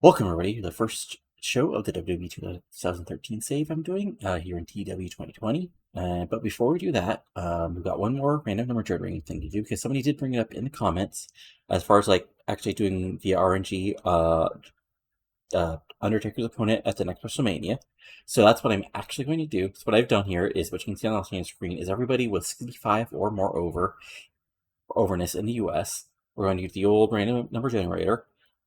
Welcome, everybody, to the first show of the WWE 2013 save I'm doing here in TEW 2020. But before we do that, we've got one more random number generating thing to do because somebody did bring it up in the comments as far as like actually doing via RNG Undertaker's opponent at the next WrestleMania. So that's what I'm actually going to do. So what I've done here is what you can see on the screen is everybody with 65 or more overness in the US. We're going to use the old random number generator,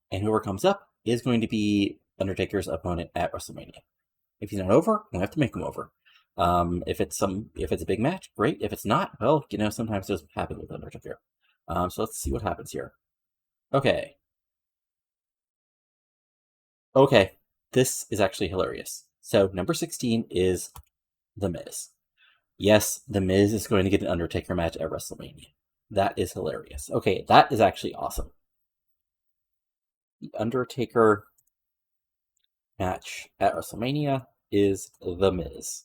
and whoever comes up is going to be Undertaker's opponent at WrestleMania. If he's not over, we'll have to make him over. If it's a big match, great. If it's not, well, sometimes those happen with Undertaker. So let's see what happens here. Okay. Okay, this is actually hilarious. So number 16 is The Miz. Yes, The Miz is going to get an Undertaker match at WrestleMania. That is hilarious. Okay, that is actually awesome. The Undertaker match at WrestleMania is The Miz.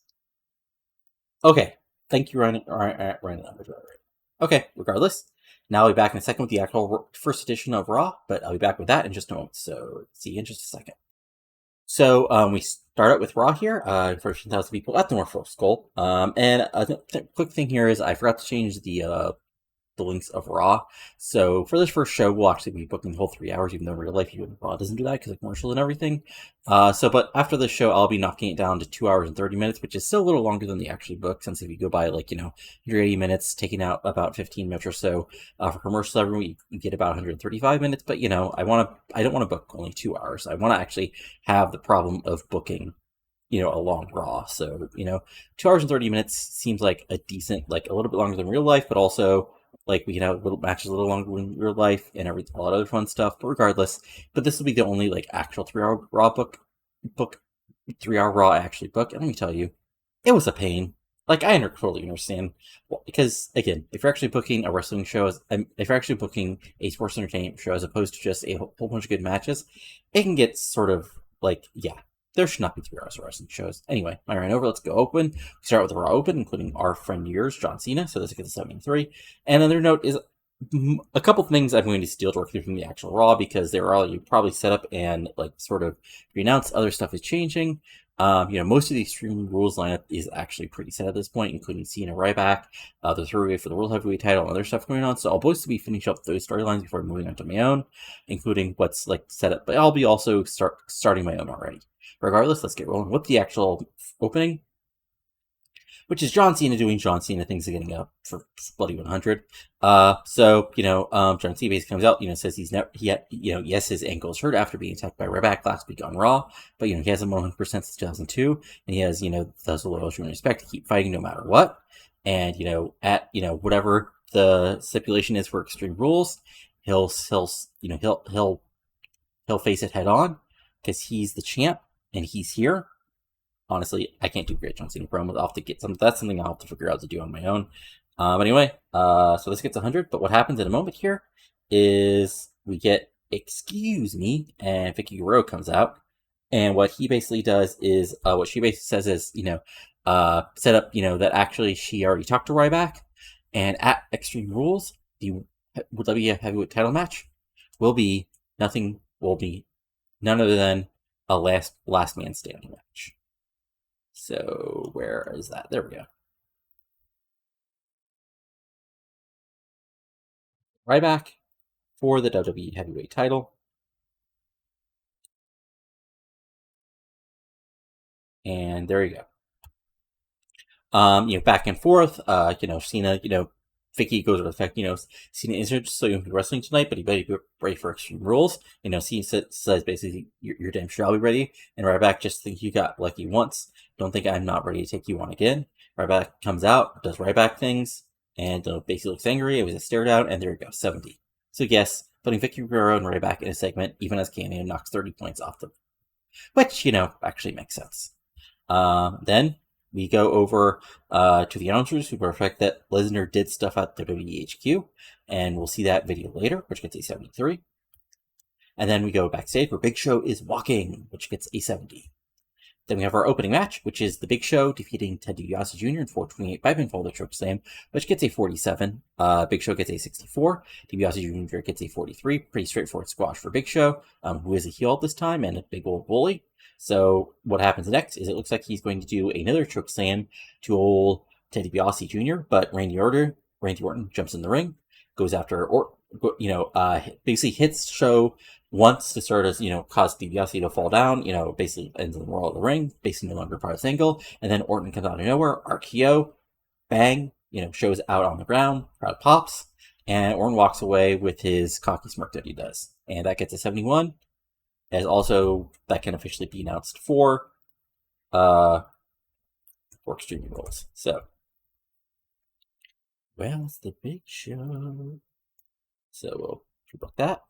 Okay, thank you, Ryan. Okay, regardless, now I'll be back in a second with the actual first edition of Raw, but I'll be back with that in just a moment, so see you in just a second. So we start out with Raw here, for 10,000 people at the North Skull. And a quick thing here is I forgot to change the links of Raw. So for this first show, we'll actually be booking the whole 3 hours, even though in real life Raw doesn't do that because of commercials and everything. But after this show, I'll be knocking it down to 2 hours and 30 minutes, which is still a little longer than the actual book, since if you go by 180 minutes, taking out about 15 minutes or so for commercials every week, you get about 135 minutes. But I don't want to book only 2 hours. I want to actually have the problem of booking a long Raw. So 2 hours and 30 minutes seems like a decent, a little bit longer than real life, but also we can have little matches a little longer in real life and a lot of other fun stuff. But regardless, this will be the only actual 3-hour Raw book 3-hour Raw I actually book. And let me tell you, it was a pain. I totally understand. Well, because again, if you're actually booking a wrestling show, if you're actually booking a sports entertainment show as opposed to just a whole bunch of good matches, it can get sort of there should not be 3 hours of wrestling shows. Anyway, I ran over. Let's go open. We start with the Raw Open, including our friend yours, John Cena. So this gets a 73. And another note is a couple things I'm going to steal directly from the actual Raw because they were all probably set up and sort of pre-announced. Other stuff is changing. Most of the Extreme Rules lineup is actually pretty set at this point, including Cena, Ryback, the three-way for the World Heavyweight title, and other stuff going on. So I'll both be finishing up those storylines before moving on to my own, including what's set up. But I'll be also starting my own already. Regardless, let's get rolling with the actual opening, which is John Cena doing John Cena things and getting up for Bloody 100. John Cena basically comes out, says yes, his ankle is hurt after being attacked by Ryback last week on Raw, but, he hasn't won 100% since 2002, and he has, those loyalty and respect to keep fighting no matter what. And, whatever the stipulation is for Extreme Rules, he'll face it head on because he's the champ. And he's here. Honestly, I can't do great John Cena promos. I'll have to get some. That's something I'll have to figure out to do on my own. Anyway, so this gets 100. But what happens in a moment here is we get "excuse me," and Vicky Guerrero comes out, and what he basically does is what she basically says is set up that actually she already talked to Ryback, and at Extreme Rules, the WWF Heavyweight Title match will be none other than a last man standing match. So where is that? There we go. Ryback for the WWE Heavyweight title. And there you go. Back and forth. Cena, Vicky goes with effect, Cena isn't just so you be wrestling tonight, but he better be ready for Extreme Rules. Cena says basically, you're damn sure I'll be ready. And Ryback just think you got lucky once. Don't think I'm not ready to take you on again. Ryback comes out, does Ryback things, and basically looks angry. It was a stare down, and there you go, 70. So yes, putting Vicky Guerrero and Ryback in a segment, even as Cameo knocks 30 points off them. Which, actually makes sense. Then we go over to the announcers who perfect that Lesnar did stuff at WWE HQ, and we'll see that video later, which gets a 73. And then we go backstage where Big Show is walking, which gets a 70. Then we have our opening match, which is the Big Show defeating Ted DiBiase Jr. in 428 by pinfall to choke slam, which gets a 47. Big Show gets a 64. DiBiase Jr. gets a 43. Pretty straightforward squash for Big Show, who is a heel this time and a big old bully. So what happens next is it looks like he's going to do another choke slam to old Ted DiBiase Jr., but Randy Orton jumps in the ring, goes after, basically hits Show once to sort of, cause DiBiase to fall down, basically ends in the roll of the ring, basically no longer part of this angle, and then Orton comes out of nowhere, RKO, bang, Show's out on the ground, crowd pops, and Orton walks away with his cocky smirk that he does. And that gets a 71, as also, that can officially be announced for Extreme Rules. So, well, it's the Big Show. So we'll book that.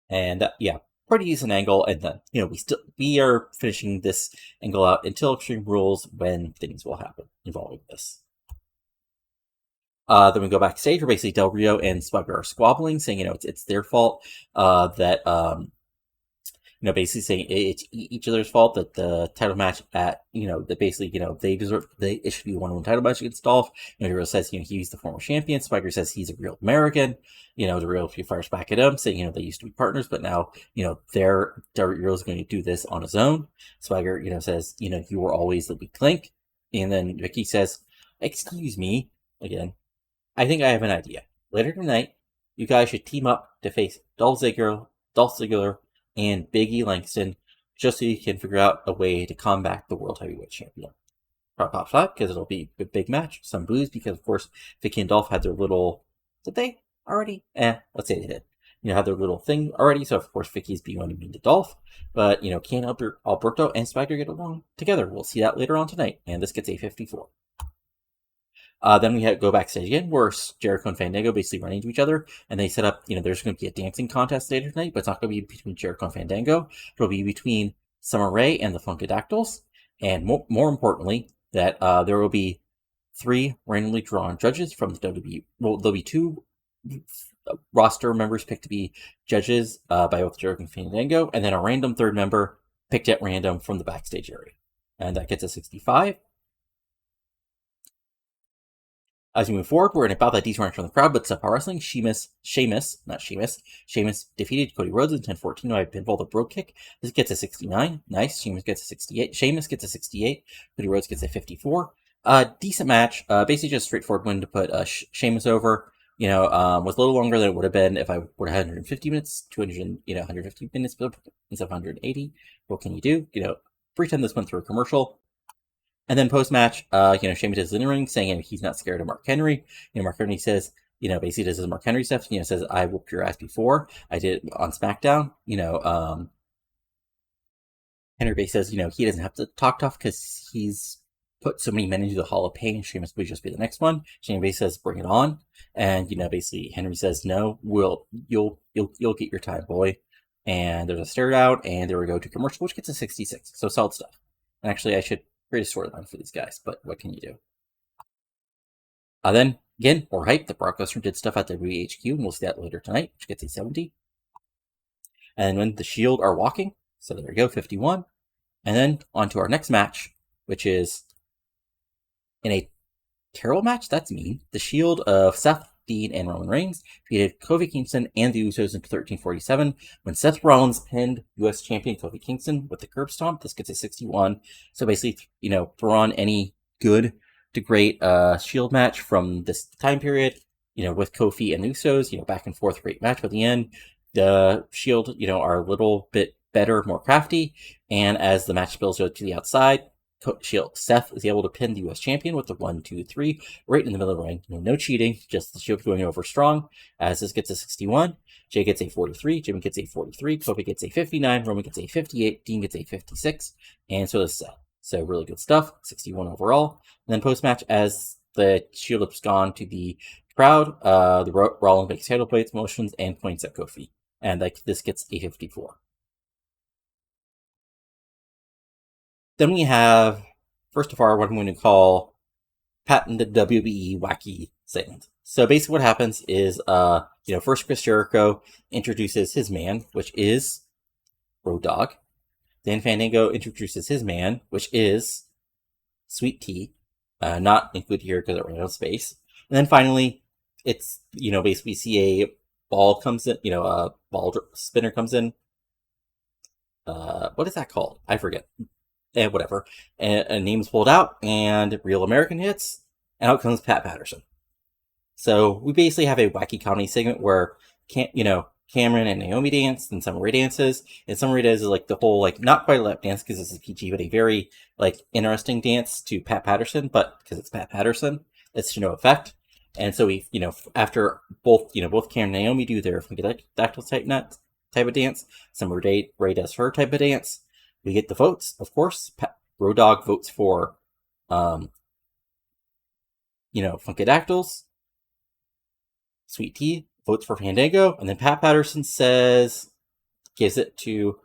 And yeah, pretty decent angle. And then, we are finishing this angle out until Extreme Rules when things will happen involving this. Then we go backstage where basically Del Rio and Swagger are squabbling, saying, it's their fault, that, basically saying it's each other's fault that the title match that basically, it should be one title match against Dolph. Del Rio says, he's the former champion. Swagger says he's a real American. The Rio fires back at him, saying, they used to be partners, but now, Del Rio's going to do this on his own. Swagger, says, you were always the weak link. And then Vicky says, excuse me, again, I think I have an idea. Later tonight, you guys should team up to face Dolph Ziggler, and Big E Langston, just so you can figure out a way to combat the World Heavyweight Champion. Pop 5, because it'll be a big match. Some boos, because of course, Vicky and Dolph had their little... Did they already? Let's say they did. Had their little thing already, so of course Vicky's being mean to Dolph. But, can Alberto and Swagger get along together? We'll see that later on tonight, and this gets a 54. Then we go backstage again, where Jericho and Fandango basically run into each other, and they set up, there's going to be a dancing contest later tonight, but it's not going to be between Jericho and Fandango. It'll be between Summer Rae and the Funkadactyls, and more importantly, that there will be 3 randomly drawn judges from the WWE. Well, there'll be 2 roster members picked to be judges by both Jericho and Fandango, and then a random 3rd member picked at random from the backstage area. And that gets a 65. As we move forward, we're in about that decent range from the crowd, but Subpar Wrestling, Sheamus defeated Cody Rhodes in 10-14 by pinfall the Brogue Kick. This gets a 69. Nice. Sheamus gets a 68. Sheamus gets a 68. Cody Rhodes gets a 54. Decent match. Basically just straightforward win to put Sheamus over. Was a little longer than it would have been if I would have had 150 minutes, 150 minutes instead of 180. What can you do? Pretend this went through a commercial. And then post-match, Sheamus is in the ring saying he's not scared of Mark Henry. Mark Henry says, basically does his Mark Henry stuff. Says, I whooped your ass before. I did it on Smackdown. Henry basically says, he doesn't have to talk tough because he's put so many men into the Hall of Pain. Sheamus would just be the next one. Sheamus says, bring it on. And, basically Henry says, no, you'll get your time, boy. And there's a stare down, and there we go to commercial, which gets a 66. So solid stuff. And actually, I should create a storyline for these guys, but what can you do? Then, again, more hype. The Brock Lesnar did stuff at the WWE HQ, and we'll see that later tonight, which gets a 70. And when the Shield are walking, so there we go, 51. And then on to our next match, which is in a terrible match. That's mean. The Shield of Seth, Dean, and Roman Reigns defeated Kofi Kingston and the Usos in 1347 when Seth Rollins pinned U.S. champion Kofi Kingston with the curb stomp. This gets a 61. So basically, throw on any good to great Shield match from this time period, with Kofi and the Usos, back and forth, great match. But at the end, the Shield, are a little bit better, more crafty. And as the match spills to the outside, Seth is able to pin the U.S. champion with the 1, 2, 3 right in the middle of the ring. No cheating, just the Shield going over strong. As this gets a 61, Jay gets a 43, Jimmy gets a 43, Kofi gets a 59, Roman gets a 58, Dean gets a 56, and so does Seth. So really good stuff, 61 overall. And then post-match, as the Shield has gone to the crowd, the Rollins makes title plates, motions, and points at Kofi. And this gets a 54. Then we have, first of all, what I'm going to call patented WWE wacky segment. So basically what happens is, first Chris Jericho introduces his man, which is Road Dogg. Then Fandango introduces his man, which is Sweet Tea, not included here because it ran out of space. And then finally, it's, basically see a ball comes in, a ball spinner comes in. What is that called? I forget. Whatever. And a name's pulled out, and Real American hits, and out comes Pat Patterson. So we basically have a wacky comedy segment where, Cameron and Naomi dance, and Summer Rae dances, and Summer Rae does like the whole, like, not quite a lap dance because this is PG, but a very, like, interesting dance to Pat Patterson, but because it's Pat Patterson, it's to no effect. And so we, after both Cameron and Naomi do their dactyl type of dance, Summer Rae does her type of dance. We get the votes, of course. Road Dogg votes for, Funkadactyls. Sweet Tea votes for Fandango, and then Pat Patterson gives it to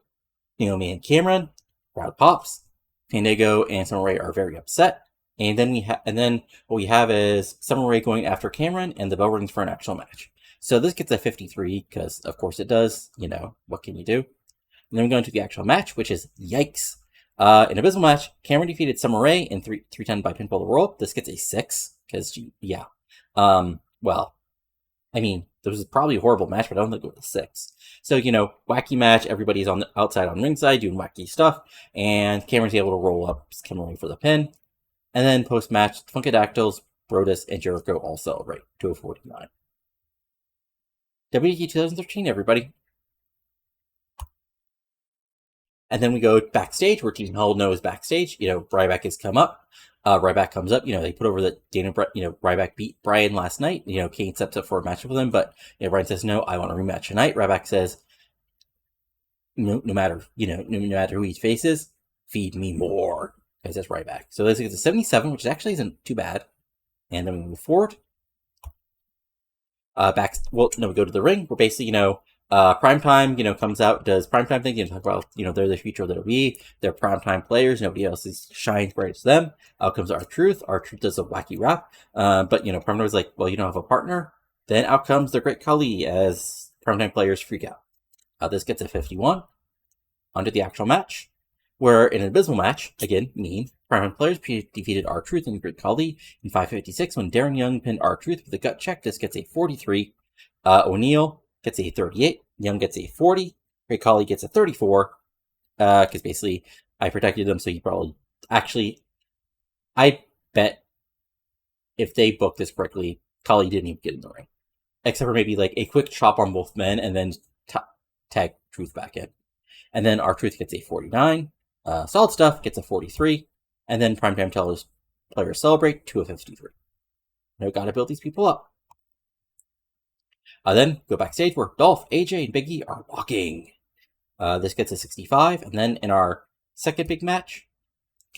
Naomi and Cameron. Crowd pops. Fandango and Summer Rae are very upset, and then what we have is Summer Rae going after Cameron, and the bell rings for an actual match. So this gets a 53 because, of course, it does. What can you do? And then we go into the actual match, which is yikes. An abysmal match. Cameron defeated Summer Rae in 310 by pinfall to roll. This gets a 6 because well, I mean, this was probably a horrible match, but I don't think it was a 6. So, wacky match. Everybody's on the outside on ringside doing wacky stuff, and Cameron's able to roll up Summer Rae for the pin. And then post-match, Funkadactyls, Brodus, and Jericho all celebrate to a 49. WWE 2013, everybody. And then we go backstage where Team Hell knows backstage. Ryback has come up. Ryback comes up. They put over that Ryback beat Brian last night. Kane steps up for a matchup with him, but Brian says no. I want a rematch tonight. Ryback says, no matter who he faces, feed me more. Because that's Ryback. So this is a 77, which actually isn't too bad. And then we move forward. We go to the ring. Where basically, Primetime, comes out, does Primetime thing, talk about, they're the future of the WWE, they're Primetime players, nobody else shines bright as them. Out comes R-Truth. R-Truth does a wacky rap, but, Primetime was like, well, you don't have a partner. Then out comes the Great Khali as Primetime players freak out. This gets a 51. Onto the actual match, where in an abysmal match, again, Primetime players defeated R-Truth and Great Khali in 556 when Darren Young pinned R-Truth with a gut check. This gets a 43. O'Neal gets a 38. Young gets a 40. Great Khali gets a 34. Because basically, I protected them, so he probably... Actually, I bet if they booked this correctly, Khali didn't even get in the ring. Except for maybe like a quick chop on both men and then tag Truth back in. And then R-Truth gets a 49. Solid Stuff gets a 43. And then Primetime players celebrate to a 53. Gotta build these people up. Then go backstage where Dolph, AJ, and Big E are walking. This gets a 65. And then in our second big match,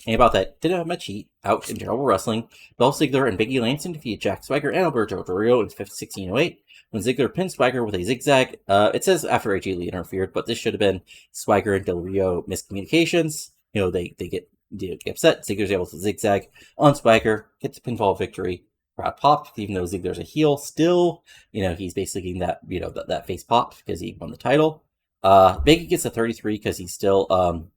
and about that, didn't have much heat out in general wrestling. Dolph Ziggler and Big E Langston defeated Jack Swagger and Alberto Del Rio in 1608. When Ziggler pinned Swagger with a zigzag, it says after AJ Lee interfered, but this should have been Swagger and Del Rio miscommunications. They get upset. Ziggler's able to zigzag on Swagger, gets a pinfall victory. Crowd popped, even though Ziggler's a heel. Still, he's basically getting that, that face pop because he won the title. Big E gets a 33 because he's still an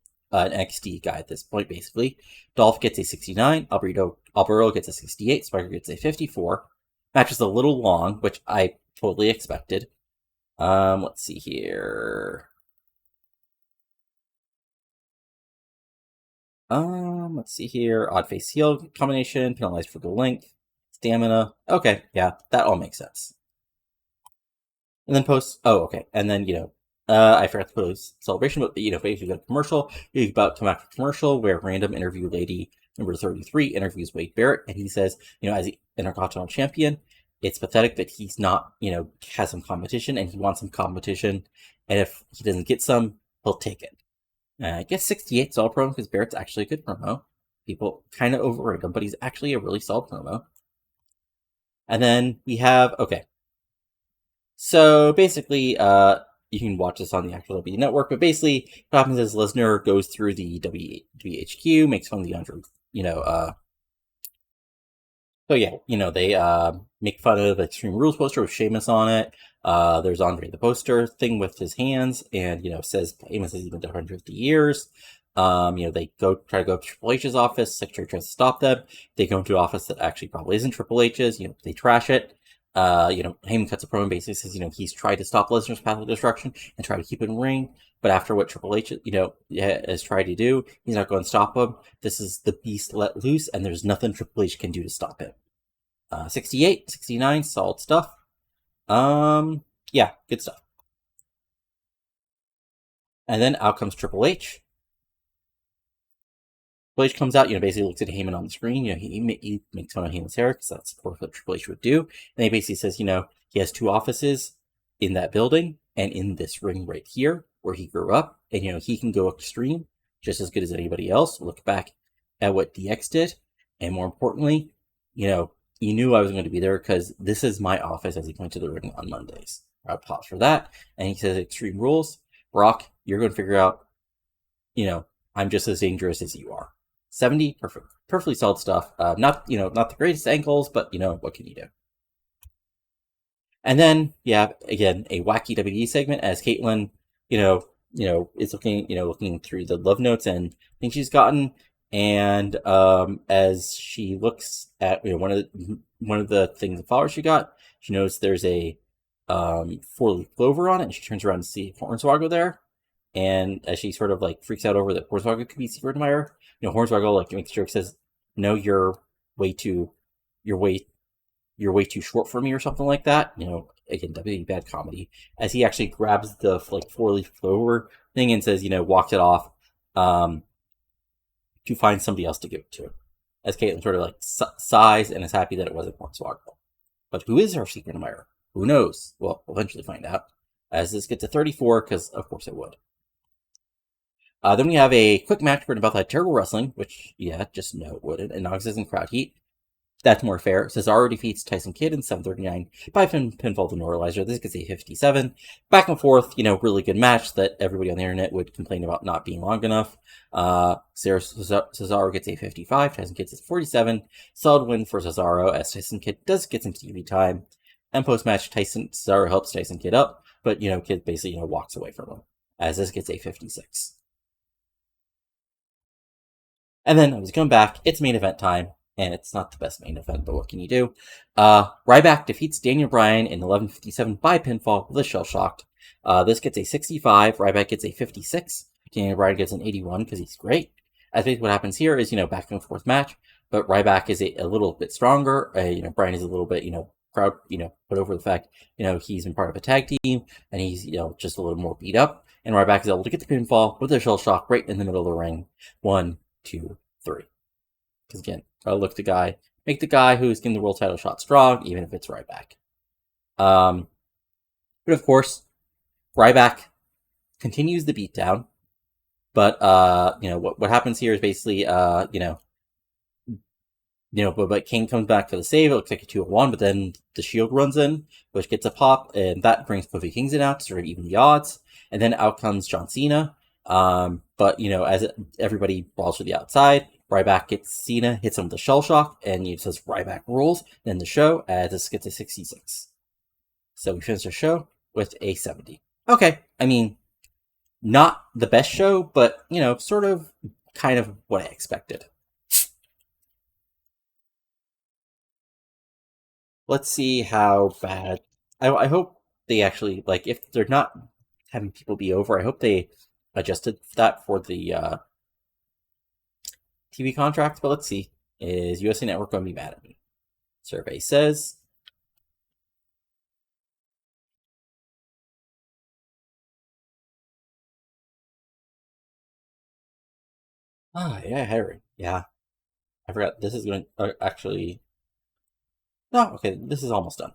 NXT guy at this point, basically. Dolph gets a 69. Alberto gets a 68. Swagger gets a 54. Match is a little long, which I totally expected. Let's see here. Odd face heel combination, penalized for the length, stamina. Okay, yeah, that all makes sense. And then and then, I forgot to put a celebration, but, if you got a commercial, you're about to come after commercial where random interview lady number 33 interviews Wade Barrett, and he says, as the Intercontinental Champion, it's pathetic that he's not, has some competition, and he wants some competition, and if he doesn't get some, he'll take it. I guess 68 is all promo because Barrett's actually a good promo. People kind of overrate him, but he's actually a really solid promo. And then we have, so basically, you can watch this on the actual WWE network, but basically what happens is Lesnar goes through the WHQ, makes fun of the Andre, they make fun of the Extreme Rules poster with Sheamus on it. There's Andre the Poster thing with his hands, and says Heyman says he's been dead 150 years. They try to go to Triple H's office. Secretary tries to stop them. They go into an office that actually probably isn't Triple H's. They trash it. Heyman cuts a promo and basically says, he's tried to stop Lesnar's path of destruction and try to keep it in ring. But after what Triple H, has tried to do, he's not going to stop him. This is the beast let loose, and there's nothing Triple H can do to stop him. 68, 69, solid stuff. Yeah, good stuff. And then out comes Triple H. Triple H comes out, basically looks at Heyman on the screen. He makes fun of Heyman's hair because that's what Triple H would do. And he basically says, he has 2 offices in that building and in this ring right here where he grew up. And, he can go extreme just as good as anybody else. Look back at what DX did. And more importantly, you knew I was going to be there because this is my office as he went to the ring on Mondays. I'll pause for that. And he says, Extreme Rules. Brock, you're going to figure out, I'm just as dangerous as you are. 70, perfectly solid stuff. Not the greatest ankles, but what can you do? And then, again, a wacky WWE segment as Caitlyn, is looking through the love notes and things she's gotten, and as she looks at one of the things the flowers she got, she knows there's a 4-leaf clover on it, and she turns around to see Hornswoggle there. And as she sort of freaks out over that Hornswoggle could be secret admirer, Hornswoggle makes a joke, says, "No, you're way too short for me," or something like that. Again, WWE bad comedy. As he actually grabs the 4-leaf clover thing and says, walks it off, to find somebody else to give it to. As Caitlyn sort of sighs and is happy that it wasn't Hornswoggle. But who is her secret admirer? Who knows? Well, we'll eventually find out. As this gets to 34, because of course it would. Then we have a quick match written about that terrible wrestling, which, just no, it wouldn't. And Knox is in crowd heat. That's more fair. Cesaro defeats Tyson Kidd in 7:39 by pinfall demoralizer. This gets a 57. Back and forth, really good match that everybody on the internet would complain about not being long enough. Cesaro gets a 55. Tyson Kidd gets 47. Solid win for Cesaro as Tyson Kidd does get some TV time. And post-match, Cesaro helps Tyson Kidd up, but, Kidd basically, walks away from him as this gets a 56. And then I was going back. It's main event time. And it's not the best main event, but what can you do? Ryback defeats Daniel Bryan in 11:57 by pinfall with a shell shocked. This gets a 65. Ryback gets a 56. Daniel Bryan gets an 81 because he's great. As basically what happens here is, back and forth match, but Ryback is a little bit stronger. Bryan is a little bit, crowd, put over the fact, he's been part of a tag team and he's, just a little more beat up. And Ryback is able to get the pinfall with a shell shock right in the middle of the ring. 1, 2, 3. Because again, make the guy who's getting the world title shot strong, even if it's Ryback. But of course, Ryback continues the beatdown. But what happens here is basically but Kane comes back for the save. It looks like a 2-1, but then the Shield runs in, which gets a pop, and that brings Kofi Kingston out to sort of even the odds. And then out comes John Cena. But as everybody balls to the outside, Ryback gets Cena, hits him with a shell shock, and it says Ryback rules. Then the show, this gets a 66. So we finish the show with a 70. Okay, not the best show, but, sort of, kind of what I expected. Let's see how bad. I hope they actually, if they're not having people be over, I hope they adjusted that for the TV contract, but let's see. Is USA Network going to be mad at me? Survey says. Yeah, Harry. Yeah. I forgot. This is going to actually. No, okay. This is almost done.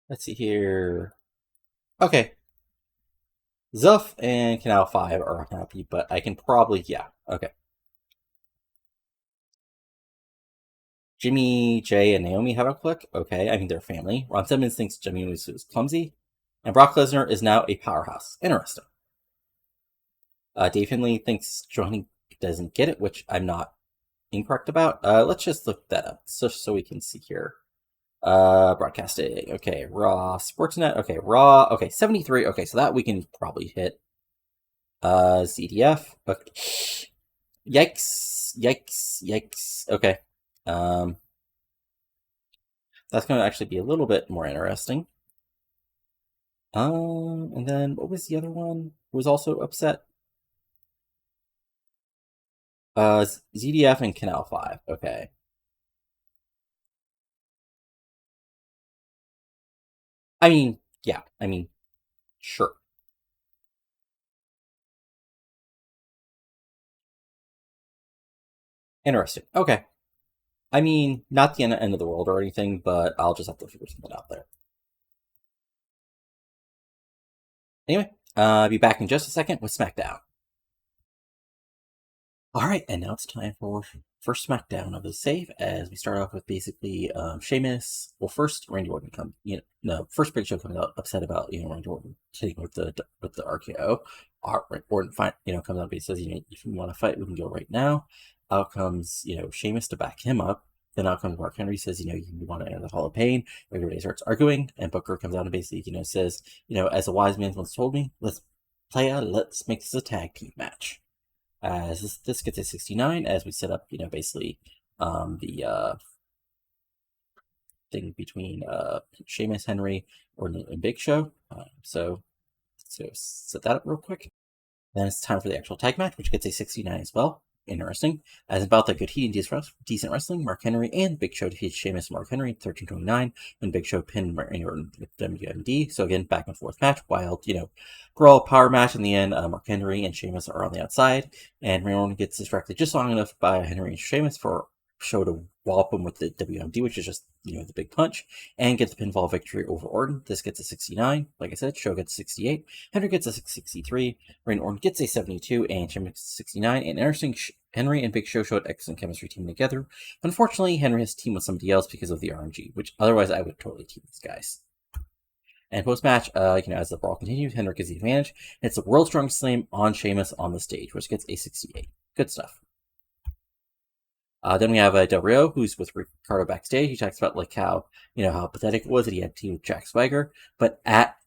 Let's see here. Okay. Zuff and Canal 5 are unhappy, but I can probably. Yeah. Okay. Jimmy, Jay, and Naomi have a click. Okay, they're family. Ron Simmons thinks Jimmy was clumsy. And Brock Lesnar is now a powerhouse. Interesting. Dave Finley thinks Johnny doesn't get it, which I'm not incorrect about. Let's just look that up so we can see here. Broadcasting. Okay, Raw. Sportsnet. Okay, Raw. Okay, 73. Okay, so that we can probably hit. ZDF. Okay. Yikes. Yikes. Yikes. Okay. Um, that's going to actually be a little bit more interesting. And then what was the other one who was also upset? ZDF and Canal 5. Okay. I mean, yeah. I mean, sure. Interesting. Okay. I mean, not the end of the world or anything, but I'll just have to figure something out there. Anyway, I'll be back in just a second with Smackdown. All right, and now it's time for first SmackDown of the save. As we start off with basically Sheamus. Well, first Randy Orton comes. No, first Big Show comes out upset about Randy Orton hitting with the RKO. Orton comes out and says if you want to fight, we can go right now. Out comes Sheamus to back him up. Then out comes Mark Henry says you want to enter the Hall of Pain. Everybody starts arguing, and Booker comes out and basically says as a wise man once told me, let's make this a tag team match. As this gets a 69, as we set up, basically the thing between Sheamus, Henry, Orton, and Big Show. So let's go set that up real quick. Then it's time for the actual tag match, which gets a 69 as well. Interesting. As about that good heat and decent wrestling, Mark Henry and Big Show defeated Sheamus and Mark Henry 13:29 when Big Show pinned Randy Orton with WMD. So again, back and forth match. Wild, brawl power match in the end. Mark Henry and Sheamus are on the outside, and Randy Orton gets distracted just long enough by Henry and Sheamus for Show to wallop him with the WMD, which is just the big punch, and gets the pinfall victory over Orton. This gets a 69. Like I said, Show gets 68. Henry gets a 63. Randy Orton gets a 72, and Sheamus gets a 69. And interesting, Henry and Big Show showed excellent chemistry teaming together. Unfortunately, Henry has teamed with somebody else because of the RNG, which otherwise I would totally team these guys. And post-match, as the brawl continues, Henry gets the advantage. And it's the World's Strongest Slam on Sheamus on the stage, which gets a 68. Good stuff. Then we have Del Rio, who's with Ricardo backstage. He talks about how pathetic it was that he had to team with Jack Swagger, but at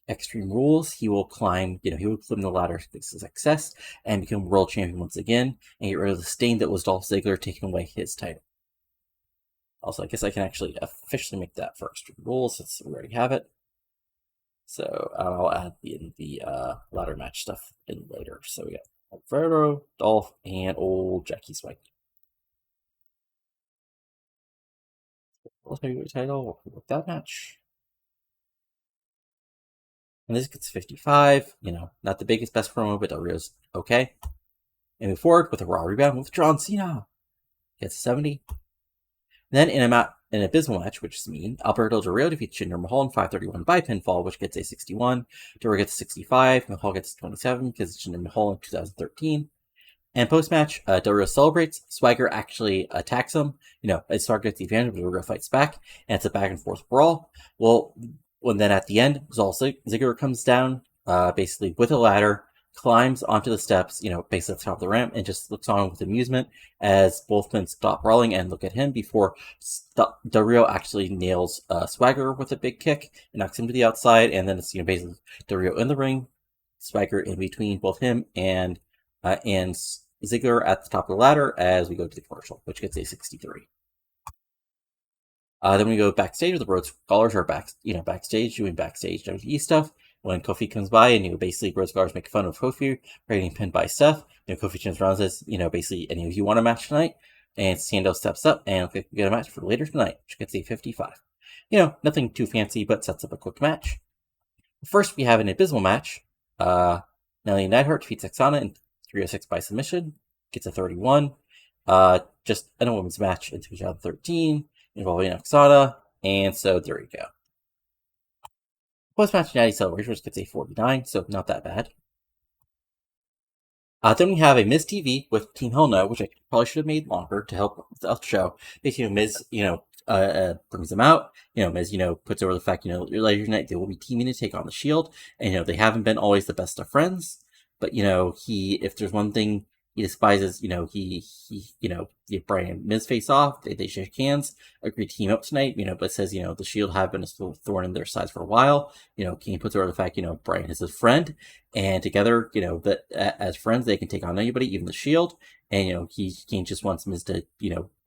Extreme Rules, he will climb the ladder to success and become world champion once again, and get rid of the stain that was Dolph Ziggler taking away his title. Also, I guess I can actually officially make that for Extreme Rules since we already have it. So I'll add the ladder match stuff in later. So we got Alfredo, Dolph, and old Jackie Swagger. World Heavyweight title with that match. And this gets 55. Not the biggest, best promo, but Del Rio's okay. And move forward with a Raw rebound with John Cena. Gets 70. Then in an abysmal match, which is mean, Alberto Del Rio defeats Jinder Mahal in 531 by pinfall, which gets a 61. Del Rio gets 65. Mahal gets 27 because it's Jinder Mahal in 2013. And post-match, Del Rio celebrates. Swagger actually attacks him. Swagger gets the advantage, but Del Rio fights back, and it's a back-and-forth brawl. Well, when then at the end, Ziggler comes down, basically with a ladder, climbs onto the steps, basically at the top of the ramp, and just looks on with amusement as both men stop brawling and look at him before Del Rio actually nails Swagger with a big kick and knocks him to the outside, and then it's basically Del Rio in the ring, Swagger in between both him and Ziggler at the top of the ladder as we go to the commercial, which gets a 63. Then we go backstage. The Rhodes Scholars are backstage doing backstage WWE stuff. When Kofi comes by and basically Rhodes Scholars make fun of Kofi for getting pinned by Seth. Kofi turns around and says, basically, any of you want a match tonight? And Sando steps up and we get a match for later tonight, which gets a 55. Nothing too fancy, but sets up a quick match. First, we have an abysmal match. Nelly Neidhart defeats Oksana in 306 by submission, gets a 31. Just a women's match in 2013 involving Oksana, and so there you go. Post-match Natty Celebration, which gets a 49, so not that bad. Then we have a Miz TV with Team Hell No, which I probably should have made longer to help with the show. Basically, Miz, brings them out. Miz, puts over the fact, later tonight they will be teaming to take on the Shield, and they haven't been always the best of friends. But if there's one thing He despises, Brian and Miz face off. They shake hands, agree to team up tonight, but says, the Shield have been a thorn in their sides for a while. Kane puts over the fact, Brian is his friend, and together, that as friends, they can take on anybody, even the Shield. And, Kane just wants Miz to,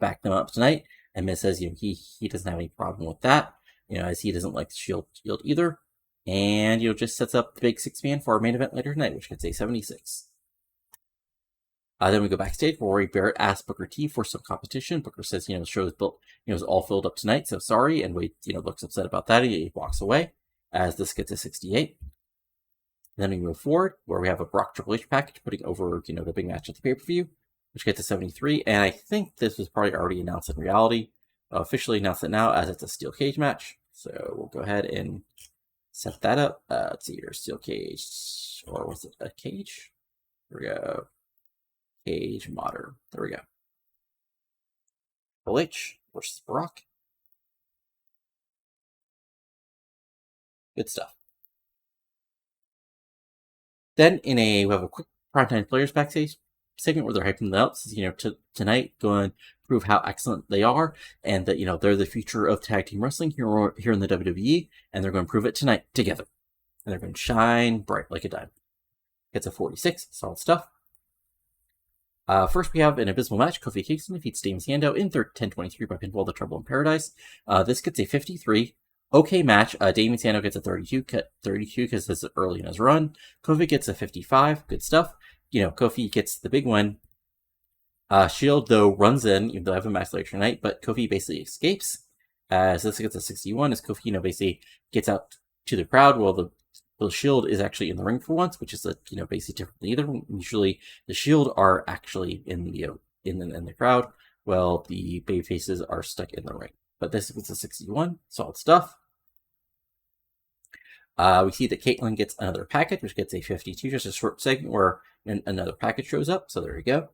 back them up tonight. And Miz says, he doesn't have any problem with that, as he doesn't like the Shield either. And, just sets up the big 6-man for our main event later tonight, which gets a 76. Then we go backstage where Rory Barrett asks Booker T for some competition. Booker says, the show is built, is all filled up tonight, so sorry. And Wade, looks upset about that. He walks away as this gets a 68. Then we move forward where we have a Brock Triple H package putting over, the big match at the pay-per-view, which gets a 73. And I think this was probably already announced in reality. Officially announced it now as it's a steel cage match. So we'll go ahead and set that up. Let's see here, steel cage, or was it a cage? Here we go. Cage modern. There we go. Triple H versus Brock. Good stuff. Then we have a quick primetime players backstage segment where they're hyping them up. Tonight going to prove how excellent they are, and that they're the future of tag team wrestling here in the WWE, and they're going to prove it tonight together, and they're going to shine bright like a diamond. Gets a 46. Solid stuff. First, we have an abysmal match. Kofi Kingston defeats Damien Sandow in 10-23 by pinfall. The Trouble in Paradise. This gets a 53. Okay match. Damien Sandow gets a 32 because it's early in his run. Kofi gets a 55. Good stuff. Kofi gets the big one. Shield, though, runs in, even though I have a match later tonight, but Kofi basically escapes. As this gets a 61, as Kofi, basically gets out to the crowd while the Shield is actually in the ring for once, which is basically different than either. Usually, the Shield are actually in the crowd, while the babyfaces are stuck in the ring. But this is a 61, solid stuff. We see that Caitlyn gets another package, which gets a 52. Just a short segment where another package shows up. So there you go.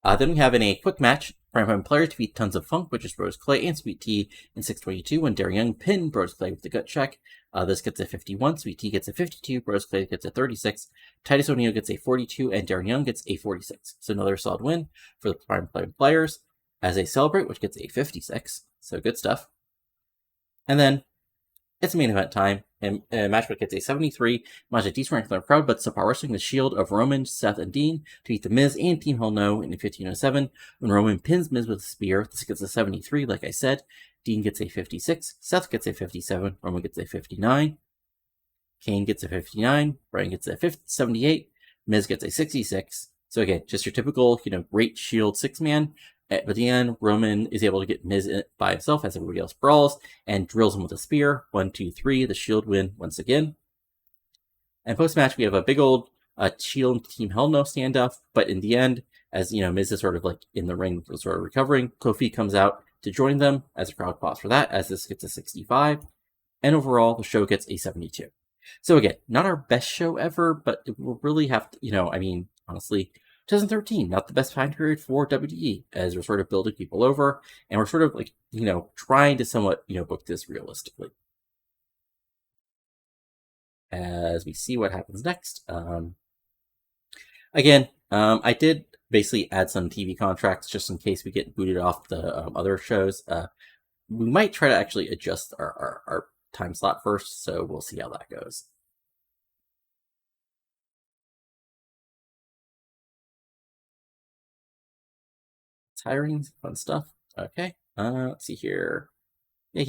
Then we have in a quick match, Primetime Players defeat Tons of Funk, which is Rose Clay and Sweet Tea in 622 when Darren Young pinned Rose Clay with the gut check. This gets a 51, Sweet Tea gets a 52, Rose Clay gets a 36, Titus O'Neil gets a 42, and Darren Young gets a 46. So another solid win for the Primetime Players as they celebrate, which gets a 56. So good stuff. And then it's main event time, and match gets a 73. Match a decent rank from the crowd, but subpar wrestling. The Shield of Roman, Seth, and Dean to beat The Miz and Team Hell No in 1507 when Roman pins Miz with a spear. This gets a 73, like I said. Dean gets a 56. Seth gets a 57. Roman gets a 59. Kane gets a 59. Brian gets a 78. Miz gets a 66. So again, just your typical, great Shield 6-man. At the end, Roman is able to get Miz by himself as everybody else brawls and drills him with a spear. 1, 2, 3. The Shield win once again. And post-match, we have a big old Shield and Team Hell No standoff. But in the end, as Miz is sort of like in the ring, sort of recovering, Kofi comes out to join them as a crowd applause for that, as this gets a 65. And overall, the show gets a 72. So again, not our best show ever, but it will really have to, honestly, 2013, not the best time period for WWE, as we're sort of building people over, and we're sort of trying to somewhat, book this realistically. As we see what happens next. Again, I did basically add some TV contracts just in case we get booted off the other shows. We might try to actually adjust our time slot first, so we'll see how that goes. Tiring, fun stuff. Okay, let's see here. Time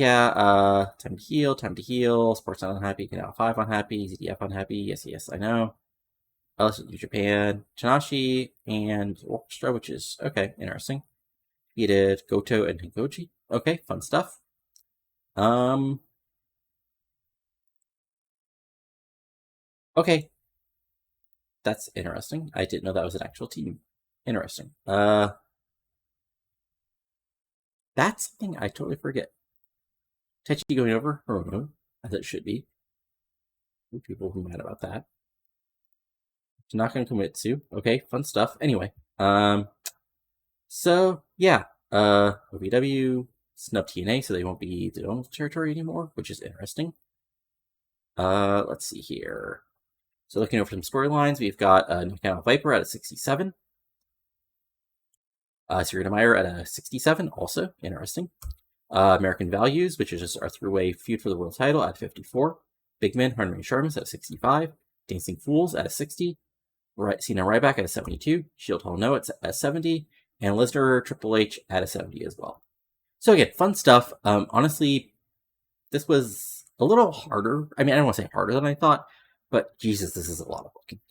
to heal. Sports not unhappy, Canal 5 unhappy, ZDF unhappy. Yes, I know. Also, New Japan, Tanashi, and Orchestra, which is okay, interesting. Defeated Goto and Hikoji. Okay, fun stuff. Okay. That's interesting. I didn't know that was an actual team. Interesting. That's something I totally forget. Techi going over Hiromu, as it should be. People who mad about that. Tanaka and Komitsu. Okay, fun stuff. Anyway, so yeah, OVW snub TNA, so they won't be the own territory anymore, which is interesting. Let's see here. So looking over some storylines, we've got Knockout Viper at a 67. Serena Meyer at a 67, also interesting. American Values, which is just our three-way feud for the world title, at 54. Big Man, Henry Sharmas at a 65. Dancing Fools at a 60. Cena Ryback at a 72. Shield Hall No at a 70. And Lesnar Triple H at a 70 as well. So again, fun stuff. Honestly, this was a little harder. I mean, I don't want to say harder than I thought, but Jesus, this is a lot of booking.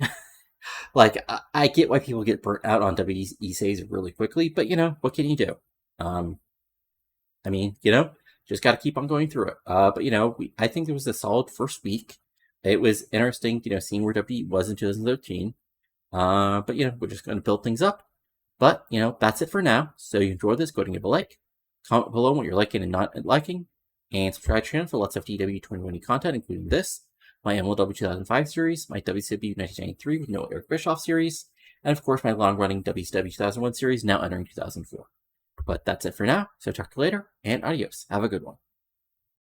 Like, I get why people get burnt out on WWE saves really quickly, but, what can you do? I mean, just got to keep on going through it. But, I think it was a solid first week. It was interesting, seeing where WWE was in 2013. But, we're just going to build things up. But, that's it for now. So you enjoyed this, go ahead and give a like. Comment below what you're liking and not liking. And subscribe to the channel for lots of TEW 2020 content, including this, my MLW 2005 series, my WCW 1993 with no Eric Bischoff series, and of course my long-running WCW 2001 series, now entering 2004. But that's it for now, so talk to you later, and adios. Have a good one.